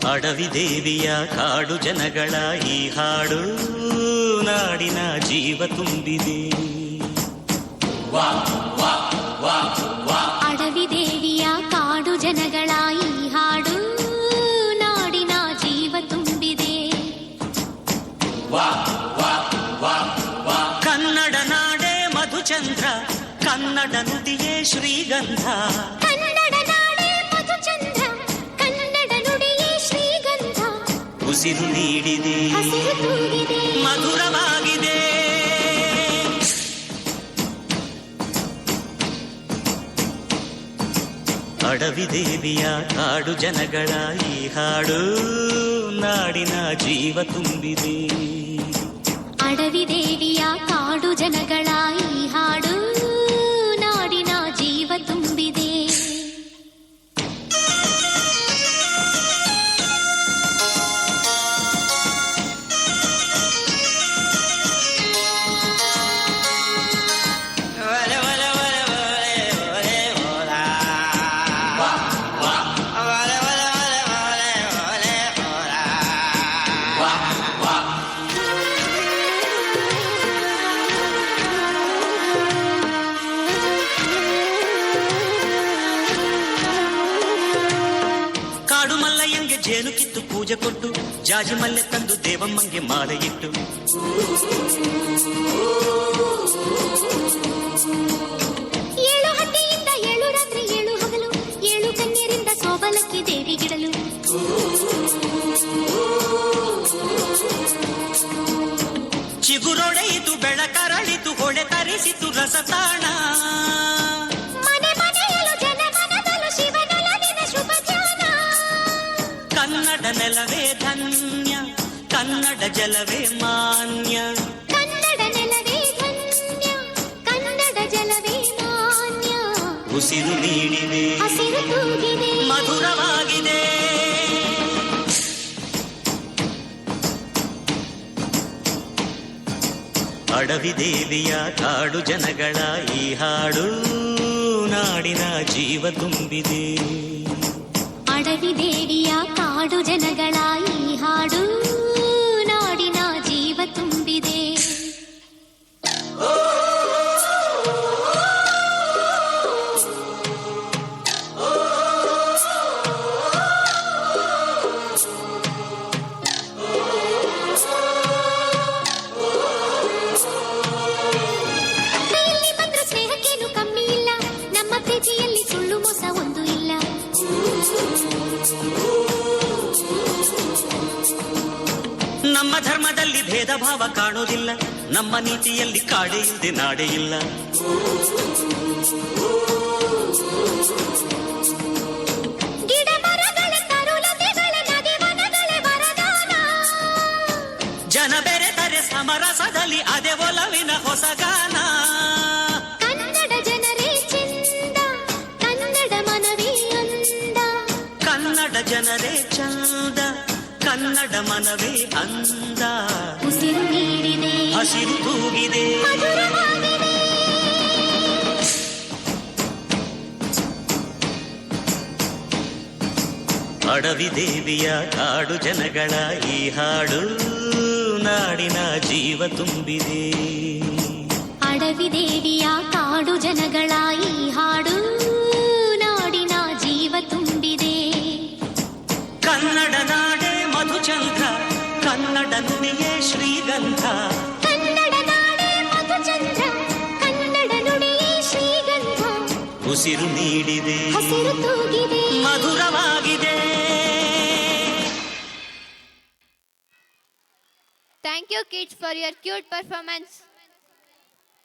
ಅಡವಿ ದೇವಿಯ ಕಾಡು ಜನಗಳ ಈ ಹಾಡು ನಾಡಿನ ಜೀವ ತುಂಬಿದೆ. ಅಡವಿ ದೇವಿಯ ಕಾಡು ಜನಗಳ ಈ ಹಾಡು ನಾಡಿನ ಜೀವ ತುಂಬಿದೆ. ಕನ್ನಡ ನಾಡೇ ಮಧುಚಂದ್ರ, ಕನ್ನಡ ನುಡಿಯೇ ಶ್ರೀಗಂಧ. ಉಸಿರು ನೀಡಿದೆ, ಮಧುರವಾಗಿದೆ. ಅಡವಿ ದೇವಿಯ ಕಾಡು ಜನಗಳ ಈ ಹಾಡು ನಾಡಿನ ಜೀವ ತುಂಬಿದೆ. ಅಡವಿ ದೇವಿಯ ಕಾಡು ಜನಗಳ ಈ ಹಾಡು ನಾಡಿನ ಜೀವ ತುಂಬಿದೆ. ಕಾಡು ಮಲ್ಲಯ್ಯಂಗೆ ಜೇನು ಕಿತ್ತು ಪೂಜೆ ಕೊಟ್ಟು, ಜಾಜಿ ಮಲ್ಲೆ ತಂದು ದೇವಮ್ಮಂಗೆ ಮಾಲೆ ಇಟ್ಟು, ಏಳು ಹಟ್ಟಿಯಿಂದ ಏಳು ರಾತ್ರಿ ಏಳು ಹಗಲು, ಏಳು ಕನ್ಯರಿಂದ ಸೋಬಲಕ್ಕಿ ದೇವಿಗಿಡಲು, ಚಿಗುರೊಡೆಯಿತು ಬೆಳಕರಳಿತು ಹೊಳೆ ತರಿಸಿತು ರಸತಾಣ. ಮನೆ ಮನೆಯಲು ಜನಮನದಲು ಶಿವನೊಲವಿನ ಶುಭ ಜಾನ. ಕನ್ನಡ ನೆಲವೇ ಧನ್ಯ, ಕನ್ನಡ ಜಲವೇ ಮಾನ್ಯ. ಕನ್ನಡ ನೆಲವೇ ಧನ್ಯ, ಕನ್ನಡ ಜಲವೇ ಮಾನ್ಯ. ಉಸಿರು ನೀಡಿದೆ, ಹಸಿರು ತೂಗಿದೆ, ಮಧುರವಾಗಿದೆ. ಅಡವಿ ದೇವಿಯ ಕಾಡು ಜನಗಳ ಈ ಹಾಡು ನಾಡಿನ ಜೀವ ತುಂಬಿದೆ. ಅಡವಿ ದೇವಿಯ ಕಾಡು ಜನಗಳ ಈ ಹಾಡು ನಾಡಿನ ಜೀವ ತುಂಬಿದೆ. ಪ್ರೀತಿಯಲ್ಲಿ ಬಂದ್ರೆ ಸ್ನೇಹಕ್ಕೇನು ಕಮ್ಮಿ ಇಲ್ಲ, ನಮ್ಮ ಪ್ರೀತಿಯಲ್ಲಿ ಸುಳ್ಳು ಮೋಸ ಒಂದು ಇಲ್ಲ. ನಮ್ಮ ಧರ್ಮದಲ್ಲಿ ಭೇದ ಭಾವ ಕಾಣೋದಿಲ್ಲ, ನಮ್ಮ ನೀತಿಯಲ್ಲಿ ಕಾಡೆ ಇಲ್ಲದೆ ನಾಡೆ ಇಲ್ಲ. ಗಿಡ ಮರಗಳ ತರುಲತೆಗಳ ನದಿ ವನಗಳ ವರದಾನ. ಜನ ಬೆರೆತರೆ ಸಮರಸದಲ್ಲಿ ಅದೇ ಒಲವಿನ ಹೊಸಗಾನ. ಕನ್ನಡ ಜನರೇ ಚೆಂದ, ಕನ್ನಡ ಮನವೇ ಅಂದ. ಕನ್ನಡ ಜನರೇ ಚಂದ, ಕನ್ನಡ ಮನವೇ ಅಂದ. ಉಸಿರು ನೀಡಿದೆ, ಹಸಿರು ತೂಗಿದೆ, ಮಧುರವಾಗಿದೆ. ಅಡವಿ ದೇವಿಯ ಕಾಡು ಜನಗಳ ಈ ಹಾಡು ನಾಡಿನ ಜೀವ ತುಂಬಿದೆ. ಅಡವಿ ದೇವಿಯ ಕಾಡು ಜನಗಳ ಈ ಹಾಡು ನಾಡಿನ ಜೀವ ತುಂಬಿದೆ. ಕನ್ನಡ ನಾಡೇ ಮಧುಚಂದ್ರ, ಕನ್ನಡ ನುಡಿಯೇ ಶ್ರೀಗಂಧ. ಕನ್ನಡ ನಾಡೇ ಮಧುಚಂದ್ರ, ಕನ್ನಡ ನುಡಿಯೇ ಶ್ರೀಗಂಧ. ಉಸಿರು ನೀಡಿದೆ, ಹಸಿರು ತೂಗಿದೆ, ಮಧುರವಾಗಿದೆ. Thank you kids for your cute performance.